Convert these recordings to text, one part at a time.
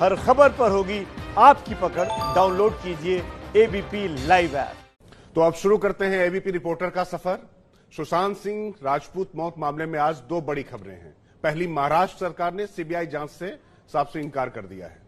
हर खबर पर होगी आपकी पकड़। डाउनलोड कीजिए एबीपी लाइव ऐप। तो अब शुरू करते हैं एबीपी रिपोर्टर का सफर। सुशांत सिंह राजपूत मौत मामले में आज दो बड़ी खबरें हैं। पहली, महाराष्ट्र सरकार ने सीबीआई जांच से साफ से इनकार कर दिया है।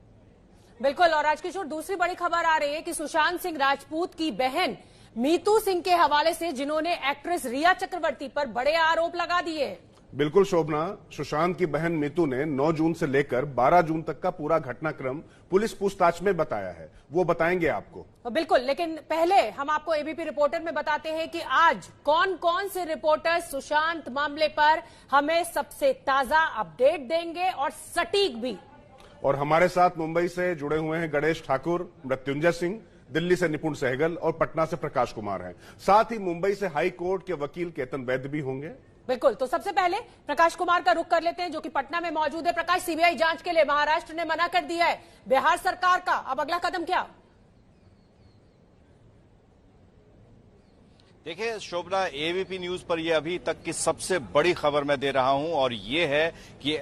बिल्कुल, और आज किशोर दूसरी बड़ी खबर आ रही है कि सुशांत सिंह राजपूत की बहन मीतू सिंह के हवाले से, जिन्होंने एक्ट्रेस रिया चक्रवर्ती पर बड़े आरोप लगा दिए। बिल्कुल शोभना, सुशांत की बहन मीतू ने 9 जून से लेकर 12 जून तक का पूरा घटनाक्रम पुलिस पूछताछ में बताया है। वो बताएंगे आपको। बिल्कुल, लेकिन पहले हम आपको एबीपी रिपोर्टर में बताते हैं कि आज कौन कौन से रिपोर्टर्स सुशांत मामले पर हमें सबसे ताजा अपडेट देंगे और सटीक भी। और हमारे साथ मुंबई से जुड़े हुए हैं गणेश ठाकुर, मृत्युंजय सिंह, दिल्ली से निपुण सहगल और पटना से प्रकाश कुमार हैं। साथ ही मुंबई से हाई कोर्ट के वकील केतन वैद्य भी होंगे। बिल्कुल, तो सबसे पहले प्रकाश कुमार का रुख कर लेते हैं, जो कि पटना में मौजूद है। प्रकाश, सीबीआई जांच के लिए महाराष्ट्र ने मना कर दिया है, बिहार सरकार का अब अगला कदम क्या? देखिए शोभना, एबीपी न्यूज पर यह अभी तक की सबसे बड़ी खबर मैं दे रहा हूं, और ये है कि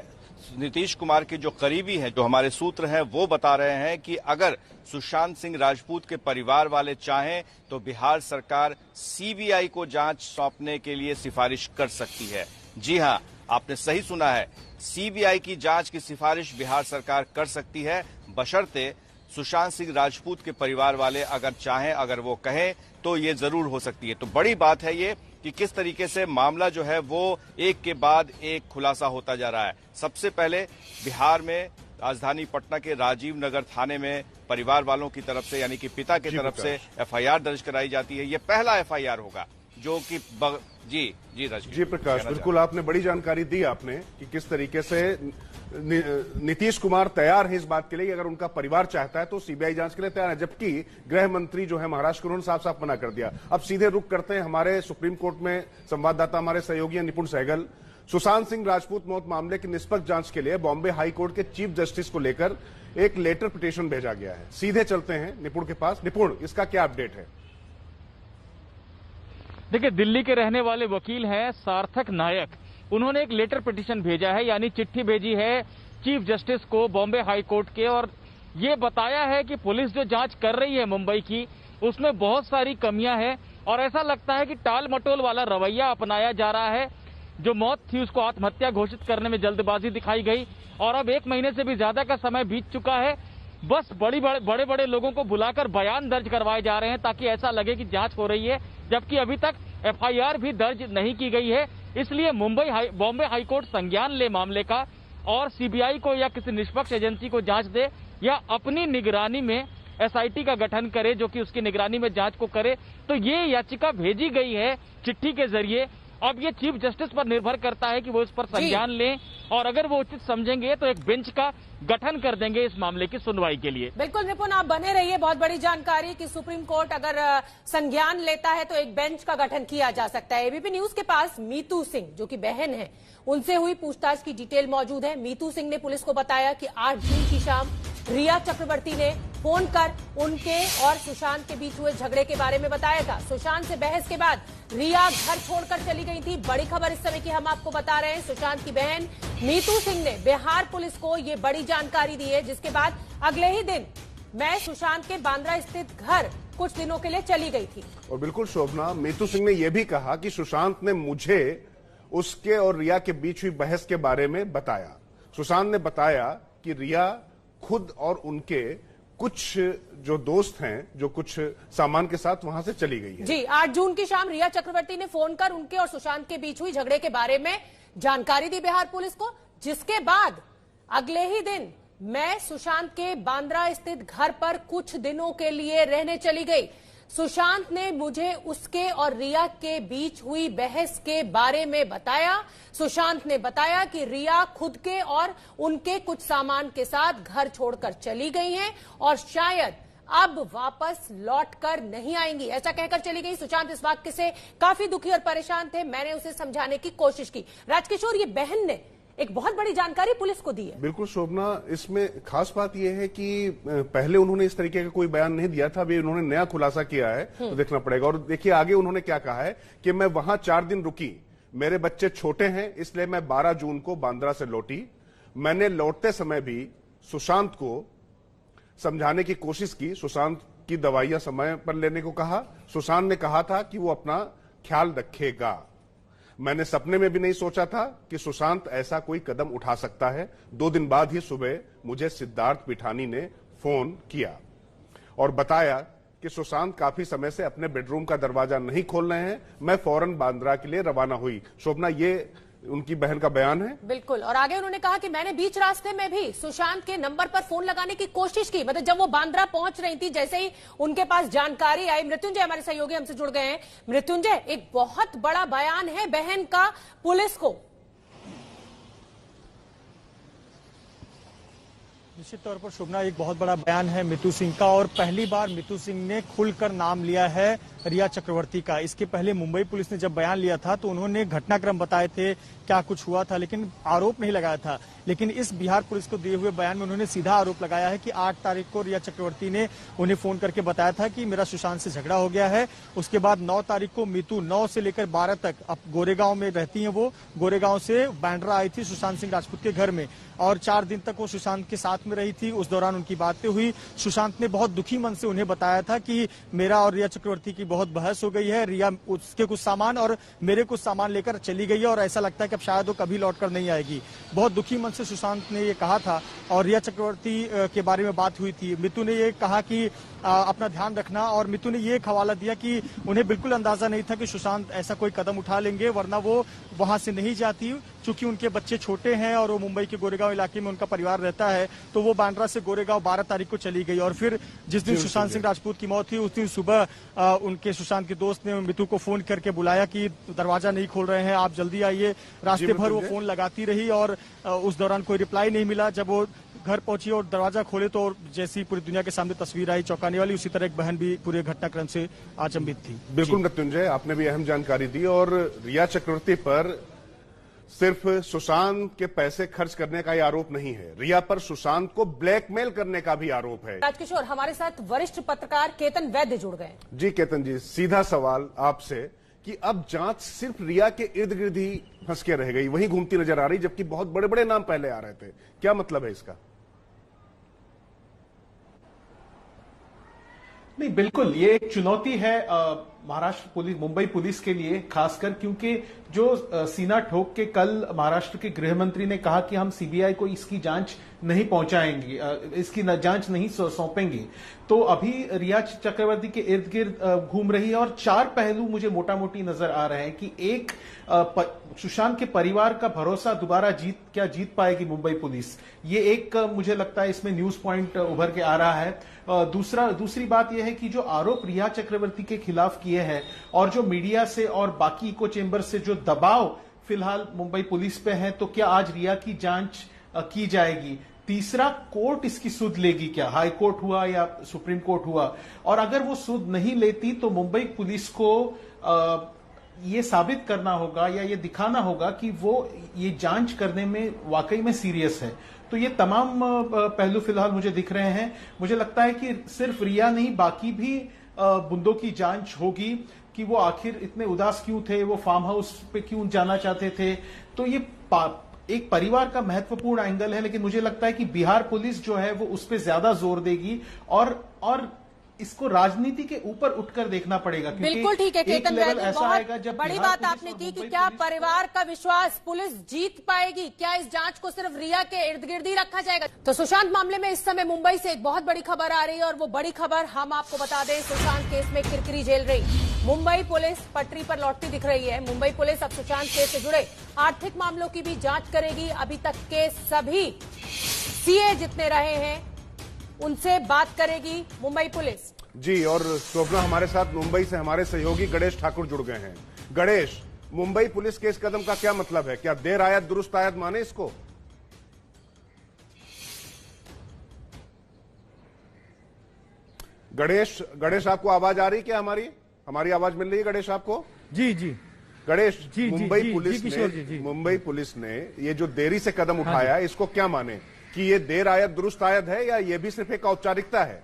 नीतीश कुमार के जो करीबी हैं, जो हमारे सूत्र हैं, वो बता रहे हैं कि अगर सुशांत सिंह राजपूत के परिवार वाले चाहें तो बिहार सरकार सीबीआई को जांच सौंपने के लिए सिफारिश कर सकती है। जी हां, आपने सही सुना है, सीबीआई की जांच की सिफारिश बिहार सरकार कर सकती है, बशर्ते सुशांत सिंह राजपूत के परिवार वाले अगर चाहें, अगर वो कहें तो ये जरूर हो सकती है। तो बड़ी बात है ये कि किस तरीके से मामला जो है वो एक के बाद एक खुलासा होता जा रहा है। सबसे पहले बिहार में राजधानी पटना के राजीव नगर थाने में परिवार वालों की तरफ से, यानी कि पिता की तरफ से एफआईआर दर्ज कराई जाती है। ये पहला एफआईआर होगा जो कि जी प्रकाश, बिल्कुल आपने बड़ी जानकारी दी आपने कि किस तरीके से नीतीश कुमार तैयार है इस बात के लिए, अगर उनका परिवार चाहता है तो सीबीआई जांच के लिए तैयार है, जबकि गृह मंत्री जो है महाराष्ट्र के, उन्होंने साफ साफ मना कर दिया। अब सीधे रुख करते हैं हमारे सुप्रीम कोर्ट में संवाददाता, हमारे सहयोगी निपुण सहगल। सुशांत सिंह राजपूत मौत मामले की निष्पक्ष जांच के लिए बॉम्बे हाई कोर्ट के चीफ जस्टिस को लेकर एक लेटर पिटीशन भेजा गया है। सीधे चलते हैं निपुण के पास। निपुण, इसका क्या अपडेट है? देखिए, दिल्ली के रहने वाले वकील हैं सार्थक नायक, उन्होंने एक लेटर पिटीशन भेजा है, यानी चिट्ठी भेजी है चीफ जस्टिस को बॉम्बे हाई कोर्ट के, और ये बताया है कि पुलिस जो जांच कर रही है मुंबई की, उसमें बहुत सारी कमियां हैं और ऐसा लगता है कि टाल मटोल वाला रवैया अपनाया जा रहा है। जो मौत थी उसको आत्महत्या घोषित करने में जल्दबाजी दिखाई गई, और अब 1 महीने से भी ज्यादा का समय बीत चुका है। बस बड़े बड़े लोगों को बुलाकर बयान दर्ज करवाए जा रहे हैं ताकि ऐसा लगे कि जांच हो रही है, जबकि अभी तक एफआईआर भी दर्ज नहीं की गई है। इसलिए बॉम्बे हाईकोर्ट संज्ञान ले मामले का और सीबीआई को या किसी निष्पक्ष एजेंसी को जांच दे, या अपनी निगरानी में एसआईटी का गठन करे जो कि उसकी निगरानी में जांच को करे। तो ये याचिका भेजी गई है चिट्ठी के जरिए। अब ये चीफ जस्टिस पर निर्भर करता है कि वो इस पर संज्ञान लें, और अगर वो उचित समझेंगे तो एक बेंच का गठन कर देंगे इस मामले की सुनवाई के लिए। बिल्कुल निपुण, आप बने रहिए। बहुत बड़ी जानकारी कि सुप्रीम कोर्ट अगर संज्ञान लेता है तो एक बेंच का गठन किया जा सकता है। एबीपी न्यूज के पास मीतू सिंह, जो कि बहन है, उनसे हुई पूछताछ की डिटेल मौजूद है। मीतू सिंह ने पुलिस को बताया कि 8 जून की शाम रिया चक्रवर्ती ने फोन कर उनके और सुशांत के बीच हुए झगड़े के बारे में बताया था। सुशांत से बहस के बाद रिया घर छोड़कर चली गई थी। बड़ी खबर इस समय की हम आपको बता रहे हैं, सुशांत की बहन मीतू सिंह ने बिहार पुलिस को ये बड़ी जानकारी दी है, जिसके बाद अगले ही दिन मैं सुशांत के बांद्रा स्थित घर कुछ दिनों के लिए चली गई थी। और बिल्कुल शोभना, मीतू सिंह ने यह भी कहा कि सुशांत ने मुझे उसके और रिया के बीच हुई बहस के बारे में बताया। सुशांत ने बताया कि रिया खुद और उनके कुछ जो दोस्त हैं, जो कुछ सामान के साथ वहां से चली गई है। जी, 8 जून की शाम रिया चक्रवर्ती ने फोन कर उनके और सुशांत के बीच हुई झगड़े के बारे में जानकारी दी बिहार पुलिस को, जिसके बाद अगले ही दिन मैं सुशांत के बांद्रा स्थित घर पर कुछ दिनों के लिए रहने चली गई। सुशांत ने मुझे उसके और रिया के बीच हुई बहस के बारे में बताया। सुशांत ने बताया कि रिया खुद के और उनके कुछ सामान के साथ घर छोड़कर चली गई हैं और शायद अब वापस लौटकर नहीं आएंगी, ऐसा कहकर चली गई। सुशांत इस बात से काफी दुखी और परेशान थे। मैंने उसे समझाने की कोशिश की। राजकिशोर, ये बहन ने एक बहुत बड़ी जानकारी पुलिस को दी है। बिल्कुल शोभना, इसमें खास बात यह है कि पहले उन्होंने इस तरीके का कोई बयान नहीं दिया था, अभी उन्होंने नया खुलासा किया है, तो देखना पड़ेगा। और देखिए आगे उन्होंने क्या कहा है कि मैं वहां 4 दिन रुकी, मेरे बच्चे छोटे हैं इसलिए मैं 12 जून को बांद्रा से लौटी। मैंने लौटते समय भी सुशांत को समझाने की कोशिश की, सुशांत की दवाइयां समय पर लेने को कहा। सुशांत ने कहा था कि वो अपना ख्याल रखेगा। मैंने सपने में भी नहीं सोचा था कि सुशांत ऐसा कोई कदम उठा सकता है। 2 दिन बाद ही सुबह मुझे सिद्धार्थ पिठानी ने फोन किया और बताया कि सुशांत काफी समय से अपने बेडरूम का दरवाजा नहीं खोल रहे हैं। मैं फौरन बांद्रा के लिए रवाना हुई। शोभना, ये उनकी बहन का बयान है। बिल्कुल। और आगे उन्होंने कहा कि मैंने बीच रास्ते में भी सुशांत के नंबर पर फोन लगाने की कोशिश की, मतलब जब वो बांद्रा पहुंच रही थी, जैसे ही उनके पास जानकारी आई। मृत्युंजय हमारे सहयोगी हमसे जुड़ गए हैं। मृत्युंजय, एक बहुत बड़ा बयान है बहन का पुलिस को। निश्चित तौर पर शोभना, एक बहुत बड़ा बयान है मितू सिंह का, और पहली बार मितू सिंह ने खुलकर नाम लिया है रिया चक्रवर्ती का। इसके पहले मुंबई पुलिस ने जब बयान लिया था तो उन्होंने घटनाक्रम बताए थे, क्या कुछ हुआ था, लेकिन आरोप नहीं लगाया था। लेकिन इस बिहार पुलिस को दिए हुए बयान में उन्होंने सीधा आरोप लगाया है कि 8 तारीख को रिया चक्रवर्ती ने उन्हें फोन करके बताया था कि मेरा सुशांत से झगड़ा हो गया है। उसके बाद 9 तारीख को मितू 9 से लेकर 12 तक, अब गोरेगांव में रहती हैं वो, गोरेगांव से बांद्रा आई थी सुशांत सिंह राजपूत के घर में, और 4 दिन तक वो सुशांत के साथ में रही थी। उस दौरान उनकी बातें हुई। सुशांत ने बहुत दुखी मन से उन्हें बताया था कि मेरा और रिया चक्रवर्ती की बहुत बहस हो गई है, रिया उसके कुछ सामान और मेरे कुछ सामान लेकर चली गई है और ऐसा लगता है कि अब शायद वो कभी लौटकर नहीं आएगी। बहुत दुखी मन से सुशांत ने ये कहा था। और रिया चक्रवर्ती के बारे में बात हुई थी। मितू ने ये कहा कि अपना ध्यान रखना, और मितू ने ये एक हवाला दिया कि उन्हें बिल्कुल अंदाजा नहीं था कि सुशांत ऐसा कोई कदम उठा लेंगे, वरना वो वहां से नहीं जाती। चूंकि उनके बच्चे छोटे हैं और वो मुंबई के गोरेगांव इलाके में उनका परिवार रहता है, तो वो बांद्रा से गोरेगांव 12 तारीख को चली गई। और फिर जिस दिन सुशांत सिंह राजपूत की मौत हुई, उस दिन सुबह उनके सुशांत के दोस्त ने मितू को फोन करके बुलाया कि दरवाजा नहीं खोल रहे हैं, आप जल्दी आइए। रास्ते भर वो फोन लगाती रही और उस दौरान कोई रिप्लाई नहीं मिला। जब वो घर पहुंची और दरवाजा खोले तो जैसी पूरी दुनिया के सामने तस्वीर आई चौंकाने वाली, उसी तरह एक बहन भी पूरे घटनाक्रम से अचंभित थी। बिल्कुल मृत्युंजय, आपने भी अहम जानकारी दी। और रिया चक्रवर्ती पर सिर्फ सुशांत के पैसे खर्च करने का ही आरोप नहीं है, रिया पर सुशांत को ब्लैकमेल करने का भी आरोप है। राजकिशोर, हमारे साथ वरिष्ठ पत्रकार केतन वैद्य जुड़ गए। जी केतन जी, सीधा सवाल आपसे कि अब जांच सिर्फ रिया के इर्द गिर्द ही फंस के रह गई, वहीं घूमती नजर आ रही, जबकि बहुत बड़े बड़े नाम पहले आ रहे थे। क्या मतलब है इसका? नहीं, बिल्कुल ये एक चुनौती है महाराष्ट्र पुलिस, मुंबई पुलिस के लिए खासकर, क्योंकि जो सीना ठोक के कल महाराष्ट्र के गृह मंत्री ने कहा कि हम सीबीआई को इसकी जांच नहीं पहुंचाएंगे, इसकी जांच नहीं सौंपेंगे, तो अभी रिया चक्रवर्ती के इर्द गिर्द घूम रही है। और 4 पहलू मुझे मोटा मोटी नजर आ रहे हैं कि एक, सुशांत के परिवार का भरोसा दोबारा जीत पाएगी मुंबई पुलिस, ये एक मुझे लगता है इसमें न्यूज पॉइंट उभर के आ रहा है। दूसरी बात यह है कि जो आरोप रिया चक्रवर्ती के खिलाफ किए हैं और जो मीडिया से और बाकी इको चेंबर से जो दबाव फिलहाल मुंबई पुलिस पे है, तो क्या आज रिया की जांच की जाएगी? तीसरा, कोर्ट इसकी सुध लेगी क्या, हाई कोर्ट हुआ या सुप्रीम कोर्ट हुआ, और अगर वो सुध नहीं लेती तो मुंबई पुलिस को ये साबित करना होगा या ये दिखाना होगा कि वो ये जांच करने में वाकई में सीरियस है। तो ये तमाम पहलू फिलहाल मुझे दिख रहे हैं। मुझे लगता है कि सिर्फ रिया नहीं, बाकी भी बुंदों की जांच होगी कि वो आखिर इतने उदास क्यों थे, वो फार्म हाउस पे क्यों जाना चाहते थे। तो ये एक परिवार का महत्वपूर्ण एंगल है, लेकिन मुझे लगता है कि बिहार पुलिस जो है वो उस पर ज्यादा जोर देगी और इसको राजनीति के ऊपर उठकर देखना पड़ेगा। बिल्कुल ठीक है केतन वैद्य, ऐसा आएगा जब बड़ी बात आपने की कि क्या परिवार का विश्वास पुलिस जीत पाएगी, क्या इस जांच को सिर्फ रिया के इर्द गिर्द ही रखा जाएगा। तो सुशांत मामले में इस समय मुंबई से एक बहुत बड़ी खबर आ रही है, और वो बड़ी खबर हम आपको बता दें, सुशांत केस में किरकिरी झेल रही मुंबई पुलिस पटरी पर लौटती दिख रही है। मुंबई पुलिस अब सुशांत केस से जुड़े आर्थिक मामलों की भी जांच करेगी। अभी तक के सभी सीए जितने रहे हैं उनसे बात करेगी मुंबई पुलिस। जी, और शोभना, हमारे साथ मुंबई से हमारे सहयोगी गणेश ठाकुर जुड़ गए हैं। गणेश, मुंबई पुलिस के इस कदम का क्या मतलब है? क्या देर आयत दुरुस्त आयत माने इसको? गणेश आपको आवाज आ रही क्या? हमारी आवाज मिल रही है गणेश आपको? जी जी गणेश, जी, मुंबई जी, पुलिस जी, ने जी। मुंबई पुलिस ने ये जो देरी से कदम उठाया, इसको क्या माने कि ये देर आयत दुरुस्त आयत है, या ये भी सिर्फ एक औपचारिकता है?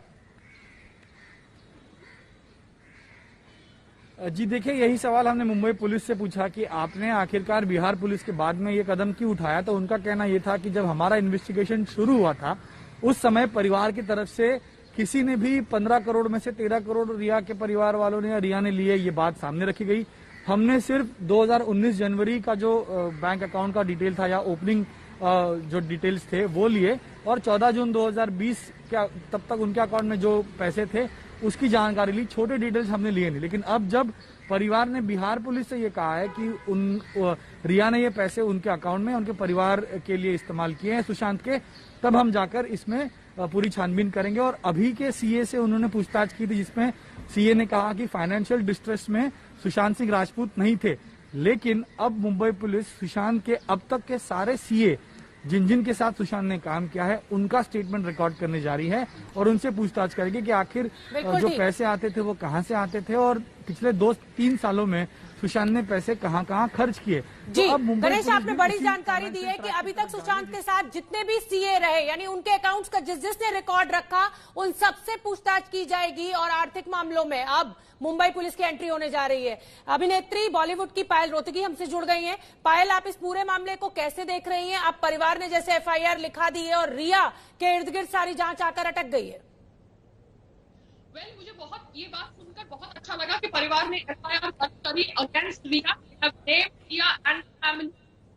जी देखिए, यही सवाल हमने मुंबई पुलिस से पूछा कि आपने आखिरकार बिहार पुलिस के बाद में ये कदम क्यों उठाया। तो उनका कहना ये था कि जब हमारा इन्वेस्टिगेशन शुरू हुआ था उस समय परिवार की तरफ से किसी ने भी 15 करोड़ में से 13 करोड़ रिया के परिवार वालों ने या रिया ने लिए, ये बात सामने रखी गई। हमने सिर्फ 2019 जनवरी का जो बैंक अकाउंट का डिटेल था या ओपनिंग जो डिटेल्स थे वो लिए, और 14 जून 2020 तब तक उनके अकाउंट में जो पैसे थे उसकी जानकारी ली। छोटे डिटेल्स हमने लिए नहीं। लेकिन अब जब परिवार ने बिहार पुलिस से ये कहा है कि रिया ने ये पैसे उनके अकाउंट में उनके परिवार के लिए इस्तेमाल किए हैं सुशांत के, तब हम जाकर इसमें पूरी छानबीन करेंगे। और अभी के सीए से उन्होंने पूछताछ की थी, जिसमें सीए ने कहा कि फाइनेंशियल डिस्ट्रेस में सुशांत सिंह राजपूत नहीं थे। लेकिन अब मुंबई पुलिस सुशांत के अब तक के सारे सीए जिन जिन के साथ सुशांत ने काम किया है उनका स्टेटमेंट रिकॉर्ड करने जा रही है और उनसे पूछताछ करेगी कि आखिर जो पैसे आते थे वो कहां से आते थे और पिछले 2-3 सालों में सुशांत ने पैसे कहां कहां खर्च किए। जी गणेश, आपने बड़ी जानकारी दी है कि अभी तक सुशांत के साथ जितने भी सीए रहे, यानी उनके अकाउंट्स का जिसने रिकॉर्ड रखा, उन सबसे पूछताछ की जाएगी। और आर्थिक मामलों में अब मुंबई पुलिस की एंट्री होने जा रही है। अभिनेत्री बॉलीवुड की पायल रोहतगी हमसे जुड़ गई हैं। पायल, आप इस पूरे मामले को कैसे देख रही हैं? आप परिवार ने जैसे एफआईआर लिखा दी है और रिया के इर्द गिर्द सारी जांच आकर अटक गई है। मुझे बहुत ये बात सुनकर बहुत अच्छा लगा कि परिवार ने एफआईआर करी against Rhea and family,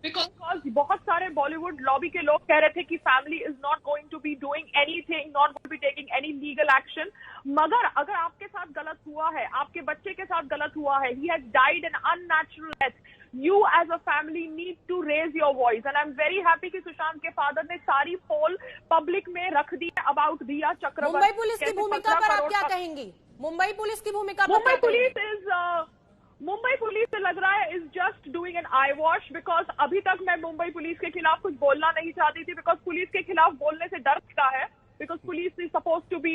because बहुत सारे बॉलीवुड लॉबी के लोग कह रहे थे कि family is not going to be doing anything, not going to be taking any legal action. मगर अगर आपके साथ गलत हुआ है, आपके बच्चे के साथ गलत हुआ है, he has died an unnatural death, you as a family need to raise your voice, and I'm very happy कि सुशांत के फादर ने सारी पोल पब्लिक में रख दी अबाउट रिया चक्रवर्ती। मुंबई पुलिस की भूमिका पर आप क्या कहेंगी? मुंबई पुलिस की भूमिका पर मुंबई पुलिस से लग रहा है is just doing an I wash, because अभी तक मैं मुंबई पुलिस के खिलाफ कुछ बोलना नहीं चाहती थी, बिकॉज पुलिस के खिलाफ बोलने से डर लगता है, because police is supposed to be,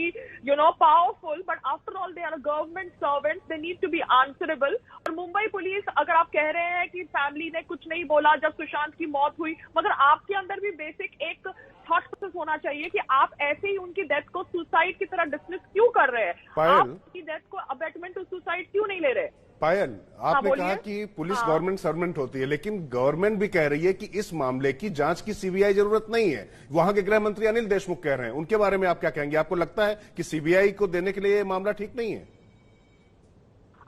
powerful, but after all they are government servants, they need to be answerable. और मुंबई पुलिस, अगर आप कह रहे हैं कि फैमिली ने कुछ नहीं बोला जब सुशांत की मौत हुई, मगर आपके अंदर भी बेसिक एक थॉट प्रोसेस होना चाहिए कि आप ऐसे ही उनकी डेथ को सुसाइड की तरह डिसमिस क्यों कर रहे हैं? आप उनकी डेथ को अबेटमेंट टू सुसाइड क्यों नहीं ले रहे? पायल, आपने कहा कि पुलिस गवर्नमेंट सर्वेंट होती है, लेकिन गवर्नमेंट भी कह रही है कि इस मामले की जांच की सीबीआई जरूरत नहीं है। वहां के गृह मंत्री अनिल देशमुख कह रहे हैं, उनके बारे में आप क्या कहेंगे? आपको लगता है कि सीबीआई को देने के लिए ये मामला ठीक नहीं है?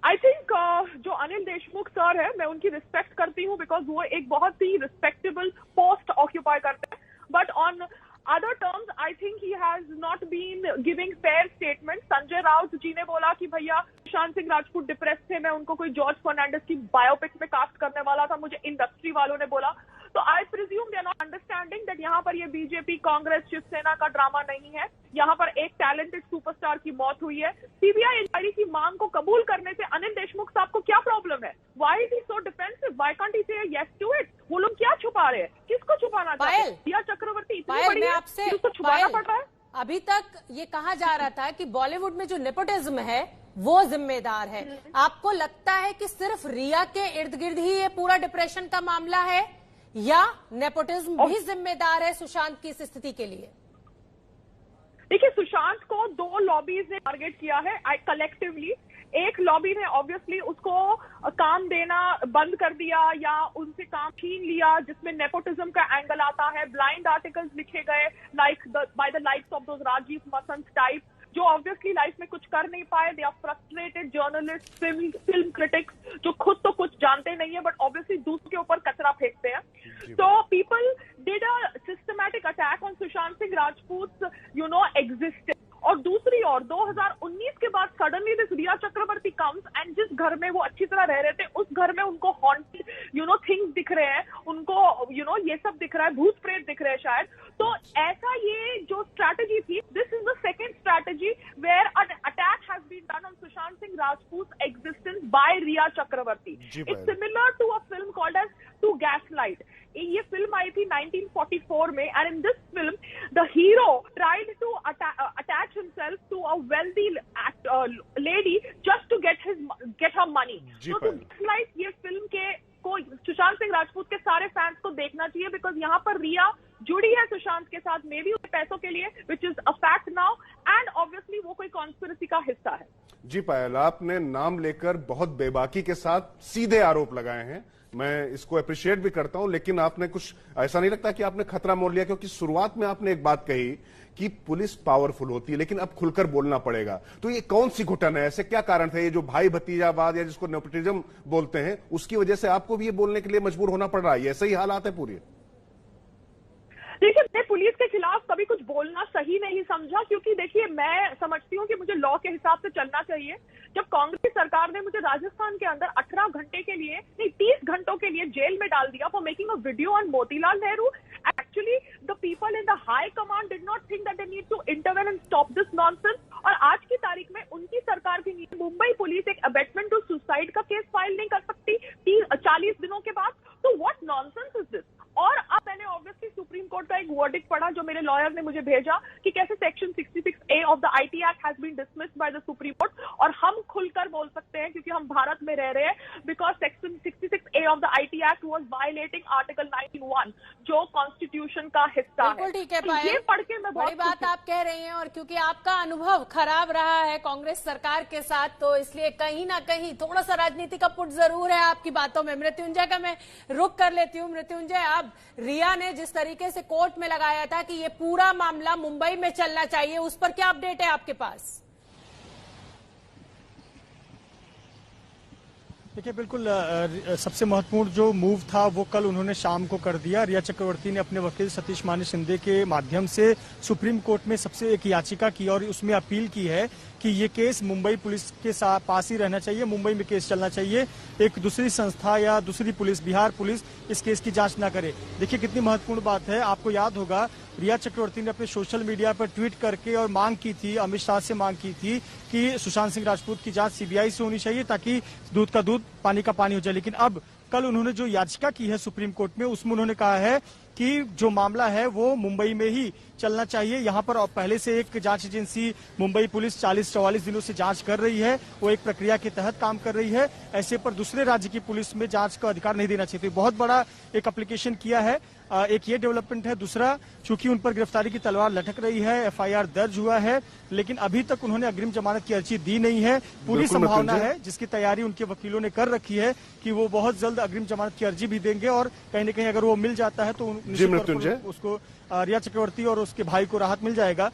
आई थिंक जो अनिल देशमुख सर है, मैं उनकी रिस्पेक्ट करती हूँ, बिकॉज वो एक बहुत ही रिस्पेक्टेबल पोस्ट ऑक्यूपाई करते हैं, but on other terms, I think he has not been giving fair statements. Sanjay Raut ji ने बोला कि भैया सुशांत सिंह राजपूत डिप्रेस थे, मैं उनको कोई जॉर्ज फर्नांडिस की बायोपिक में कास्ट करने वाला था, मुझे इंडस्ट्री वालों ने बोला। तो I presume they are not understanding that यहाँ पर ये बीजेपी, कांग्रेस, शिवसेना का ड्रामा नहीं है। यहाँ पर एक टैलेंटेड सुपरस्टार की मौत हुई है। सीबीआई इंक्वायरी की मांग को कबूल करने से अनिल देशमुख साहब को क्या प्रॉब्लम है? Why is he so defensive? Why can't he से यस टू इट? वो लोग क्या छुपा रहे हैं? किसको छुपाना चाहते हैं? रिया चक्रवर्ती इतनी बड़ी है कि उसको छुपाना पड़ रहा है। अभी तक ये कहा जा रहा था कि बॉलीवुड में जो नेपोटिज्म है वो जिम्मेदार है। आपको लगता है कि सिर्फ रिया के इर्द गिर्द ही ये पूरा डिप्रेशन का मामला है, या नेपोटिज्म भी जिम्मेदार है सुशांत की इस स्थिति के लिए? देखिए, सुशांत को 2 लॉबीज ने टारगेट किया है कलेक्टिवली। एक लॉबी ने ऑब्वियसली उसको काम देना बंद कर दिया या उनसे काम छीन लिया, जिसमें नेपोटिज्म का एंगल आता है। ब्लाइंड आर्टिकल्स लिखे गए by the likes of those Rajeev Masand type, जो ऑब्वियसली लाइफ में कुछ कर नहीं पाए। They are frustrated journalist, film critics, जो खुद तो कुछ जानते नहीं है बट ऑब्वियसली दूसरों के ऊपर कचरा फेंकते हैं। तो people did a systematic attack on Sushant Singh Rajput existence. और दूसरी ओर 2019 के बाद suddenly this Rhea Chakraborty comes and जिस घर में वो अच्छी तरह रह रहे थे उस घर में उनको हॉन्टेड थिंग्स दिख रहे हैं, उनको ये सब दिख रहा है, भूत प्रेत दिख रहे हैं शायद। तो ऐसा ये जो स्ट्रैटेजी थी, this is the second strategy where an attack has been done on Sushant Singh Rajput's existence by Riya Chakravarti. It's similar to a film called as To Gaslight. ये फिल्म आई थी 1944 में, and in this film the hero tried to attach himself to a wealthy lady just to get her money. So To Gaslight ये film को सुशांत सिंह राजपूत के सारे fans को देखना चाहिए, बिकॉज यहाँ पर रिया जुड़ी है सुशांत के साथ, मे भी उसके पैसों के लिए, which is a fact now, and obviously वो कोई कॉन्स्पिरेसी का हिस्सा है। जी पायल, आपने नाम लेकर बहुत बेबाकी के साथ सीधे आरोप लगाए हैं, मैं इसको अप्रिशिएट भी करता हूं, लेकिन आपने कुछ ऐसा नहीं लगता कि आपने खतरा मोड़ लिया? क्योंकि शुरुआत में आपने एक बात कही कि पुलिस पावरफुल होती है, लेकिन अब खुलकर बोलना पड़ेगा। तो ये कौन सी घुटन है? ऐसे क्या कारण थे? ये जो भाई भतीजावाद या जिसको नेपोटिज्म बोलते हैं, उसकी वजह से आपको भी ये बोलने के लिए मजबूर होना पड़ रहा है? ऐसे ही हालात है पूरी? देखिए, मैं पुलिस के खिलाफ कभी कुछ बोलना सही नहीं समझा, क्योंकि देखिए मैं समझती हूँ कि मुझे लॉ के हिसाब से चलना चाहिए। जब कांग्रेस सरकार ने मुझे राजस्थान के अंदर 18 घंटे के लिए नहीं 30 घंटों के लिए जेल में डाल दिया for making a video on Motilal Nehru, actually the people in the high command did not think that they need to intervene and stop this nonsense. और आज की तारीख में उनकी सरकार की नीति, मुंबई पुलिस एक अबेटमेंट टू सुसाइड का केस फाइल नहीं कर सकती 40 दिनों के बाद। तो व्हाट नॉनसेंस इज दिस? और अब मैंने ऑब्वियसली सुप्रीम कोर्ट का एक वर्डिक्ट पढ़ा जो मेरे लॉयर ने मुझे भेजा कि कैसे section 66A of the IT act has been dismissed by the supreme court, और हम खुलकर बोल सकते हैं क्योंकि हम भारत में रह रहे हैं, because section 66A of the IT act was violating article 91 जो कॉन्स्टिट्यूशन का हिस्सा है। ठीक है, तो ये पढ़ के मैं बड़ी बात आप कह रही हैं, और क्योंकि आपका अनुभव खराब रहा है कांग्रेस सरकार के साथ, तो इसलिए कहीं ना कहीं थोड़ा सा राजनीति का पुट जरूर है आपकी बातों में। मृत्युंजय का मैं रुख कर लेती हूँ। मृत्युंजय, अब रिया ने जिस तरीके से कोर्ट में लगाया था कि ये पूरा मामला मुंबई में चलना चाहिए, उस पर क्या अपडेट है आपके पास? देखिए, बिल्कुल सबसे महत्वपूर्ण जो मूव था वो कल उन्होंने शाम को कर दिया। रिया चक्रवर्ती ने अपने वकील सतीश मानी शिंदे के माध्यम से सुप्रीम कोर्ट में सबसे एक याचिका की और उसमें अपील की है कि ये केस मुंबई पुलिस के पास ही रहना चाहिए, मुंबई में केस चलना चाहिए, एक दूसरी संस्था या दूसरी पुलिस, बिहार पुलिस इस केस की जांच ना करे। देखिए कितनी महत्वपूर्ण बात है। आपको याद होगा रिया चक्रवर्ती ने अपने सोशल मीडिया पर ट्वीट करके और मांग की थी, अमित शाह से मांग की थी कि सुशांत सिंह राजपूत की जांच सीबीआई से होनी चाहिए ताकि दूध का दूध पानी का पानी हो जाए। लेकिन अब कल उन्होंने जो याचिका की है सुप्रीम कोर्ट में, उसमें उन्होंने कहा है कि जो मामला है वो मुंबई में ही चलना चाहिए। यहाँ पर पहले से एक जांच एजेंसी मुंबई पुलिस 40-44 दिनों से जांच कर रही है, वो एक प्रक्रिया के तहत काम कर रही है। ऐसे पर दूसरे राज्य की पुलिस में जांच का अधिकार नहीं देना चाहिए। तो बहुत बड़ा एक एप्लीकेशन किया है। एक ये डेवलपमेंट है। दूसरा, चूंकि उन पर गिरफ्तारी की तलवार लटक रही है, एफआईआर दर्ज हुआ है, लेकिन अभी तक उन्होंने अग्रिम जमानत की अर्जी दी नहीं है। पूरी संभावना है, जिसकी तैयारी उनके वकीलों ने कर रखी है, कि वो बहुत जल्द अग्रिम जमानत की अर्जी भी देंगे और कहीं न कहीं अगर वो मिल जाता है तो उसको रिया चक्रवर्ती और उसके भाई को राहत मिल जाएगा।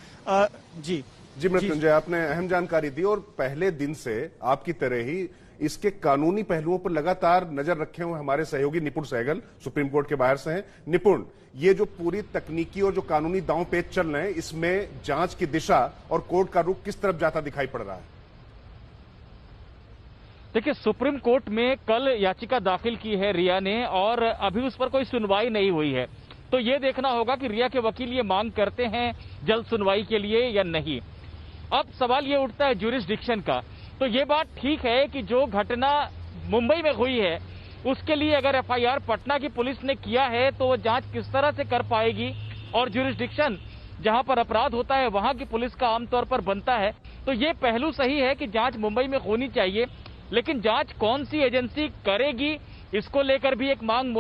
जी मृत्युंजय, आपने अहम जानकारी दी और पहले दिन से आपकी तरह ही इसके कानूनी पहलुओं पर लगातार नजर रखे हुए हमारे सहयोगी निपुण सहगल सुप्रीम कोर्ट के बाहर से हैं। निपुण, ये जो पूरी तकनीकी और जो कानूनी दांव पेच चल रहे हैं, इसमें जांच की दिशा और कोर्ट का रुख किस तरफ जाता दिखाई पड़ रहा है? देखिए, सुप्रीम कोर्ट में कल याचिका दाखिल की है रिया ने और अभी उस पर कोई सुनवाई नहीं हुई है। तो ये देखना होगा कि रिया के वकील ये मांग करते हैं जल्द सुनवाई के लिए या नहीं। अब सवाल ये उठता है ज्यूरिसडिक्शन का। तो ये बात ठीक है कि जो घटना मुंबई में हुई है उसके लिए अगर एफआईआर पटना की पुलिस ने किया है तो वो जांच किस तरह से कर पाएगी, और ज्यूरिसडिक्शन जहां पर अपराध होता है वहां की पुलिस का आमतौर पर बनता है। तो ये पहलू सही है कि जांच मुंबई में होनी चाहिए, लेकिन जांच कौन सी एजेंसी करेगी इसको लेकर भी एक मांग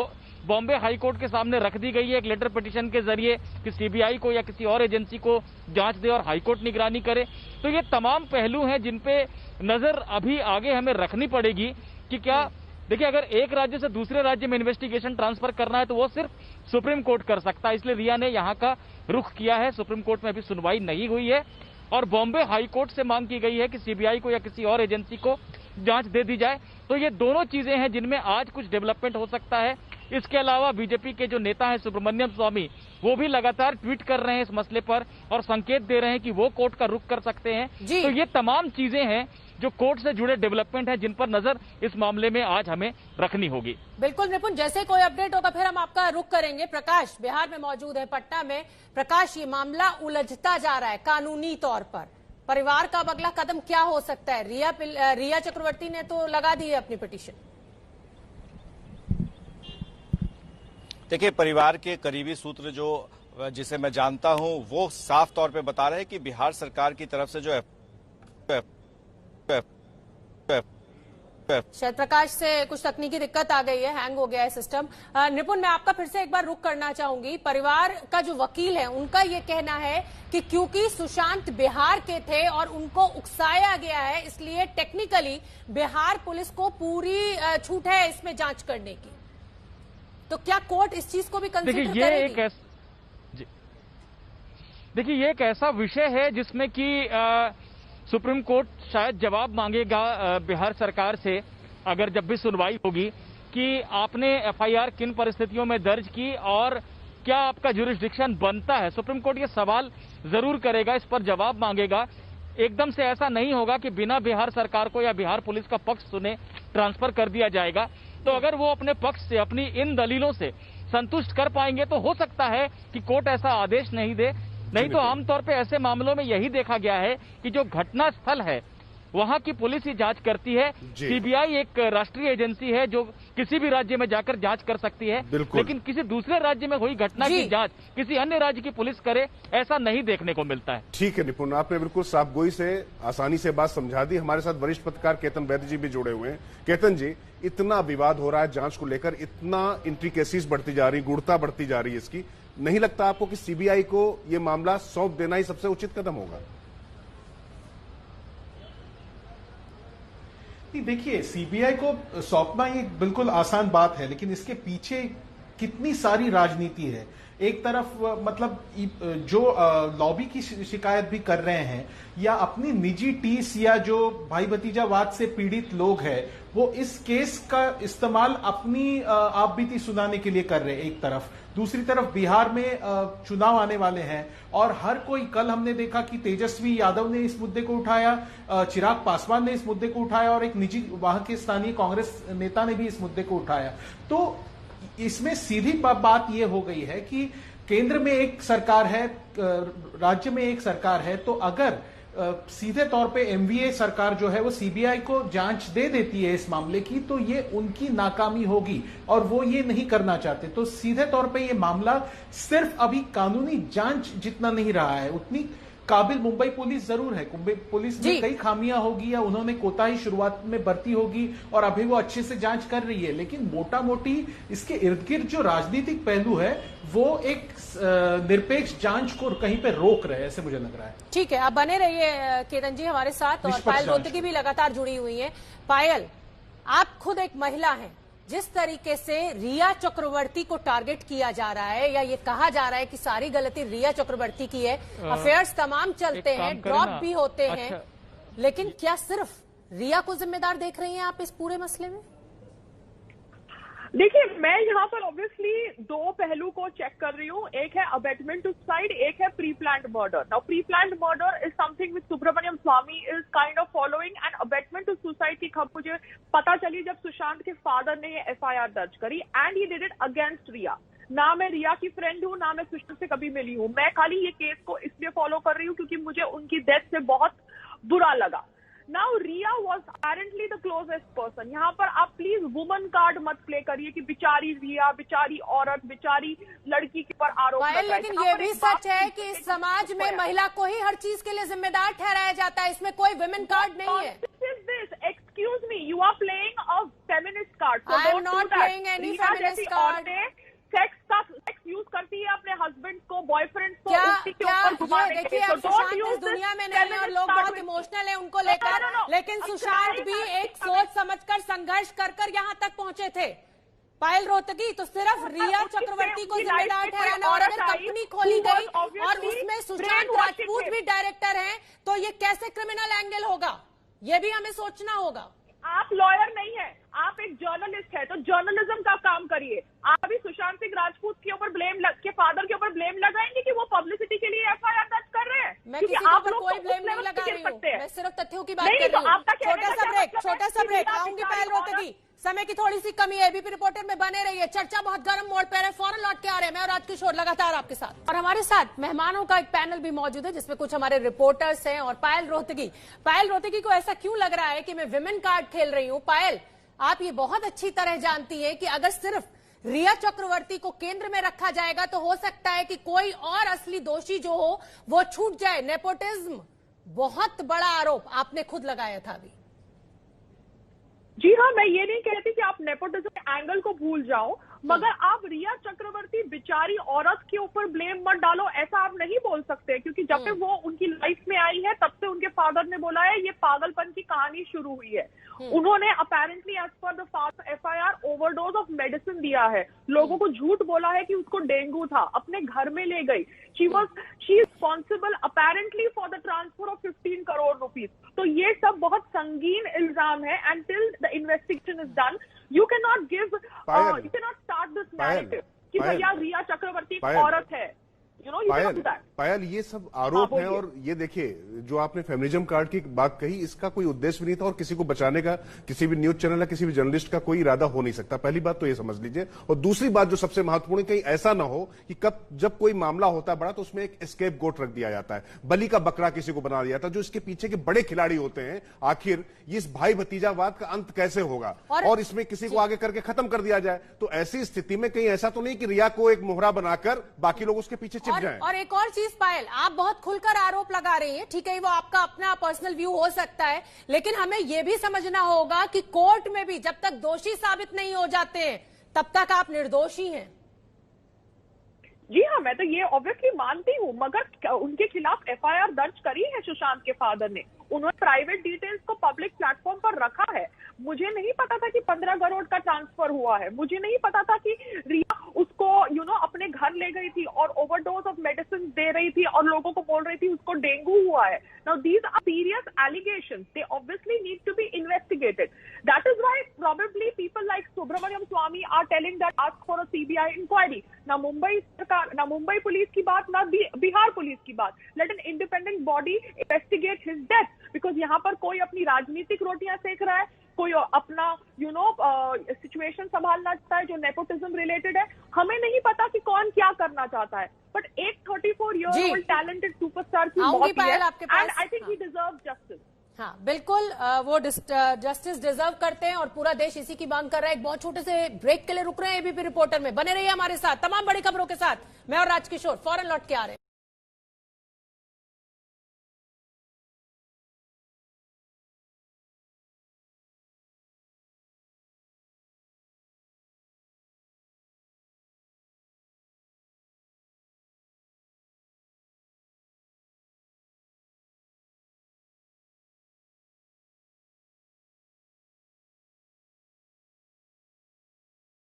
बॉम्बे हाईकोर्ट के सामने रख दी गई है एक लेटर पिटीशन के जरिए कि सीबीआई को या किसी और एजेंसी को जांच दे और हाईकोर्ट निगरानी करे। तो ये तमाम पहलू हैं जिन पे नजर अभी आगे हमें रखनी पड़ेगी कि क्या, देखिए अगर एक राज्य से दूसरे राज्य में इन्वेस्टिगेशन ट्रांसफर करना है तो वो सिर्फ सुप्रीम कोर्ट कर सकता है। इसलिए रिया ने यहाँ का रुख किया है। सुप्रीम कोर्ट में अभी सुनवाई नहीं हुई है और बॉम्बे हाईकोर्ट से मांग की गई है कि सीबीआई को या किसी और एजेंसी को जांच दे दी जाए। तो ये दोनों चीजें हैं जिनमें आज कुछ डेवलपमेंट हो सकता है। इसके अलावा बीजेपी के जो नेता हैं सुब्रमण्यम स्वामी, वो भी लगातार ट्वीट कर रहे हैं इस मसले पर और संकेत दे रहे हैं कि वो कोर्ट का रुख कर सकते हैं। तो ये तमाम चीजें हैं जो कोर्ट से जुड़े डेवलपमेंट हैं जिन पर नजर इस मामले में आज हमें रखनी होगी। बिल्कुल निपुण, जैसे कोई अपडेट होगा फिर हम आपका रुख करेंगे। प्रकाश बिहार में मौजूद है, पटना में। प्रकाश, ये मामला उलझता जा रहा है कानूनी तौर पर, परिवार का अब अगला कदम क्या हो सकता है? रिया चक्रवर्ती ने तो लगा दी है अपनी पिटीशन। देखिए, परिवार के करीबी सूत्र जिसे मैं जानता हूं वो साफ तौर पे बता रहे हैं कि बिहार सरकार की तरफ से जो शायद प्रकाश से कुछ तकनीकी दिक्कत आ गई है, हैंग हो गया है सिस्टम। निपुण, मैं आपका फिर से एक बार रुख करना चाहूंगी। परिवार का जो वकील है उनका ये कहना है कि क्योंकि सुशांत बिहार के थे और उनको उकसाया गया है, इसलिए टेक्निकली बिहार पुलिस को पूरी छूट है इसमें जांच करने की। तो क्या कोर्ट इस चीज को भी कंसीडर देखिए करेगी? देखिए ये एक ऐसा विषय है जिसमें कि सुप्रीम कोर्ट शायद जवाब मांगेगा बिहार सरकार से, अगर जब भी सुनवाई होगी, कि आपने एफआईआर किन परिस्थितियों में दर्ज की और क्या आपका ज्यूरिसडिक्शन बनता है। सुप्रीम कोर्ट ये सवाल जरूर करेगा, इस पर जवाब मांगेगा। एकदम से ऐसा नहीं होगा कि बिना बिहार सरकार को या बिहार पुलिस का पक्ष सुने ट्रांसफर कर दिया जाएगा। तो अगर वो अपने पक्ष से, अपनी इन दलीलों से संतुष्ट कर पाएंगे तो हो सकता है कि कोर्ट ऐसा आदेश नहीं दे। नहीं तो आमतौर पे ऐसे मामलों में यही देखा गया है कि जो घटना स्थल है वहां की पुलिस ही जांच करती है। सीबीआई एक राष्ट्रीय एजेंसी है जो किसी भी राज्य में जाकर जांच कर सकती है, लेकिन किसी दूसरे राज्य में हुई घटना की जांच किसी अन्य राज्य की पुलिस करे, ऐसा नहीं देखने को मिलता है। ठीक है निपुण, आपने बिल्कुल साफ गोई से आसानी से बात समझा दी। हमारे साथ वरिष्ठ पत्रकार केतन वैद्य जी भी जुड़े हुए हैं। केतन जी, इतना विवाद हो रहा है जांच को लेकर, इतना इंट्रिकेसीज बढ़ती जा रही, गूढ़ता बढ़ती जा रही है इसकी, नहीं लगता आपको कि सीबीआई को यह मामला सौंप देना ही सबसे उचित कदम होगा? देखिए, सीबीआई को सौंपना ये बिल्कुल आसान बात है, लेकिन इसके पीछे कितनी सारी राजनीति है। एक तरफ मतलब जो लॉबी की शिकायत भी कर रहे हैं या अपनी निजी टीस या जो भाई भतीजावाद से पीड़ित लोग हैं, वो इस केस का इस्तेमाल अपनी आप बीती सुनाने के लिए कर रहे हैं एक तरफ। दूसरी तरफ बिहार में चुनाव आने वाले हैं और हर कोई, कल हमने देखा कि तेजस्वी यादव ने इस मुद्दे को उठाया, चिराग पासवान ने इस मुद्दे को उठाया और एक निजी वहां के स्थानीय कांग्रेस नेता ने भी इस मुद्दे को उठाया। तो इसमें सीधी बात यह हो गई है कि केंद्र में एक सरकार है, राज्य में एक सरकार है, तो अगर सीधे तौर पे एमवीए सरकार जो है वो सीबीआई को जांच दे देती है इस मामले की, तो ये उनकी नाकामी होगी और वो ये नहीं करना चाहते। तो सीधे तौर पे ये मामला सिर्फ अभी कानूनी जांच जितना नहीं रहा है, उतनी काबिल मुंबई पुलिस जरूर है। मुंबई पुलिस में कई खामियां होगी या उन्होंने कोताही शुरुआत में बरती होगी और अभी वो अच्छे से जांच कर रही है, लेकिन मोटा मोटी इसके इर्द गिर्द जो राजनीतिक पहलू है वो एक निरपेक्ष जांच को कहीं पे रोक रहे हैं, ऐसे मुझे लग रहा है। ठीक है, आप बने रहिए केतन जी हमारे साथ, और पायल रोहतगी भी लगातार जुड़ी हुई है। पायल, आप खुद एक महिला हैं, जिस तरीके से रिया चक्रवर्ती को टारगेट किया जा रहा है या ये कहा जा रहा है कि सारी गलती रिया चक्रवर्ती की है, अफेयर्स तमाम चलते हैं, ड्रॉप भी होते हैं, लेकिन क्या सिर्फ रिया को जिम्मेदार देख रही हैं आप इस पूरे मसले में? देखिए, मैं यहाँ पर ऑब्वियसली दो पहलू को चेक कर रही हूँ। एक है अबेटमेंट टू सुसाइड, एक है pre planned murder. Now pre planned murder is something which Subramanian Swamy is kind of following, and abetment to suicide की खबर मुझे पता चली जब सुशांत के फादर ने ये एफआईआर दर्ज करी, and he did it against Rhea. ना मैं रिया की फ्रेंड हूँ, ना मैं सुशांत से कभी मिली हूँ। मैं खाली ये केस को इसलिए फॉलो कर रही हूँ क्योंकि मुझे उनकी डेथ से बहुत बुरा लगा। Now Rhea was apparently the closest person। यहाँ पर आप प्लीज वुमन कार्ड मत प्ले करिए कि बेचारी रिया, बेचारी औरत, बेचारी लड़की के ऊपर आरोप लगाए। लेकिन ये भी सच है कि इस समाज में महिला को ही हर चीज के लिए जिम्मेदार ठहराया जाता है, इसमें कोई वुमेन कार्ड नहीं है। Excuse me, you are playing a feminist card. So I am not playing any feminist card. Sex use करती है अपने हस्बैंड को, बॉयफ्रेंड को, उसी के ऊपर क्या देखिए, अब सुशांत इस दुनिया में नहीं है और लोग बहुत इमोशनल हैं उनको लेकर, लेकिन सुशांत भी एक सोच समझकर संघर्ष कर कर यहाँ तक पहुंचे थे। पायल रोहतगी, तो सिर्फ रिया चक्रवर्ती को जिम्मेदार ठहराना, और अगर कंपनी खोली गई और उसमें सुशांत राजपूत भी डायरेक्टर हैं, तो ये कैसे क्रिमिनल एंगल होगा, ये भी हमें सोचना होगा। आप लॉयर नहीं है, आप एक जर्नलिस्ट है, तो जर्नलिज्म का काम करिए। आप अभी सुशांत सिंह राजपूत के ऊपर के फादर के ऊपर ब्लेम लगाएंगे कि वो पब्लिसिटी के लिए एफआईआर दर्ज कर रहे हैं। मैं किसी के ऊपर कोई ब्लेम नहीं लगा रही हूँ, मैं सिर्फ तथ्यों की बात कर रही हूँ। छोटा सा ब्रेक आऊंगी पायल रोहतगी, समय की थोड़ी सी कमी है, एबीपी रिपोर्टर में बने रही है, चर्चा बहुत गर्म मोड़ पर है, फौरन लौट के आ रहे हैं। मैं और राजकिशोर लगातार आपके साथ, और हमारे साथ मेहमानों का एक पैनल भी मौजूद है जिसमें कुछ हमारे रिपोर्टर्स हैं और पायल रोहतगी को ऐसा क्यों लग रहा है कि मैं विमेन कार्ड खेल रही हूँ? पायल, आप ये बहुत अच्छी तरह जानती है कि अगर सिर्फ रिया चक्रवर्ती को केंद्र में रखा जाएगा तो हो सकता है कि कोई और असली दोषी जो हो वो छूट जाए। नेपोटिज्म बहुत बड़ा आरोप आपने खुद लगाया था अभी। जी हाँ, मैं ये नहीं कहती कि आप नेपोटिज्म एंगल को भूल जाओ, मगर आप रिया चक्रवर्ती बेचारी औरत के ऊपर ब्लेम मत डालो, ऐसा आप नहीं बोल सकते, क्योंकि जब से वो उनकी लाइफ में आई है तब से उनके फादर ने बोला है ये पागलपन की कहानी शुरू हुई है। उन्होंने apparently as per the FIR overdose of medicine दिया है, लोगों को झूठ बोला है कि उसको डेंगू था, अपने घर में ले गई। She is responsible apparently for the transfer of 15 crore rupees. तो ये सब बहुत संगीन इल्जाम है and till the investigation is done you can not start this narrative कि भैया रिया चक्रवर्ती औरत है। पायल, ये सब आरोप हैं और ये देखिए जो आपने फेमिनिज्म कार्ड की बात कही, इसका कोई उद्देश्य भी नहीं था और किसी को बचाने का किसी भी न्यूज चैनल या किसी भी जर्नलिस्ट का कोई इरादा हो नहीं सकता। पहली बात तो ये समझ लीजिए। और दूसरी बात जो सबसे महत्वपूर्ण, कहीं ऐसा ना हो कि जब कोई मामला होता है बड़ा तो उसमें एक एस्केप गोट रख दिया जाता है, बलि का बकरा किसी को बना दिया जाता है। जो इसके पीछे के बड़े खिलाड़ी होते हैं, आखिर ये इस भाई भतीजावाद का अंत कैसे होगा और इसमें किसी को आगे करके खत्म कर दिया जाए। तो ऐसी स्थिति में कहीं ऐसा तो नहीं कि रिया को एक मोहरा बनाकर बाकी लोग उसके पीछे और एक और चीज पायल, आप बहुत खुलकर आरोप लगा रही हैं, ठीक है वो आपका अपना पर्सनल व्यू हो सकता है, लेकिन हमें यह भी समझना होगा कि कोर्ट में भी जब तक दोषी साबित नहीं हो जाते हैं तब तक आप निर्दोषी हैं। जी हाँ, मैं तो ये ऑब्वियसली मानती हूँ, मगर उनके खिलाफ FIR दर्ज करी है सुशांत के फादर ने। उन्होंने प्राइवेट डिटेल्स को पब्लिक प्लेटफॉर्म पर रखा है। मुझे नहीं पता था कि 15 करोड़ का ट्रांसफर हुआ है, मुझे नहीं पता था कि रिया उसको अपने घर ले गई थी और ओवरडोज ऑफ मेडिसिन दे रही थी और लोगों को बोल रही थी उसको डेंगू हुआ है। Now these are serious allegations, they obviously need to be investigated. That is why probably people like Subramanian Swamy are telling that ask for a CBI inquiry. ना मुंबई सरकार, ना मुंबई पुलिस की बात, ना बिहार पुलिस की बात। Let an independent body investigate his death, because यहाँ पर कोई अपनी राजनीतिक रोटियां सेक रहा है, कोई अपना सिचुएशन संभालना चाहता है जो नेपोटिज्म रिलेटेड है। हमें नहीं पता कि कौन क्या करना चाहता है, बट एक 34 ईयर ओल्ड टैलेंटेड सुपरस्टार की मौत है and I think he deserve justice. हाँ बिल्कुल, वो जस्टिस डिजर्व करते हैं और पूरा देश इसी की मांग कर रहा है। एक बहुत छोटे से ब्रेक के लिए रुक रहे हैं ABP रिपोर्टर में, बने रहिए हमारे साथ तमाम बड़ी खबरों के साथ। मैं और राजकिशोर फौरन लौट के आ रहे हैं।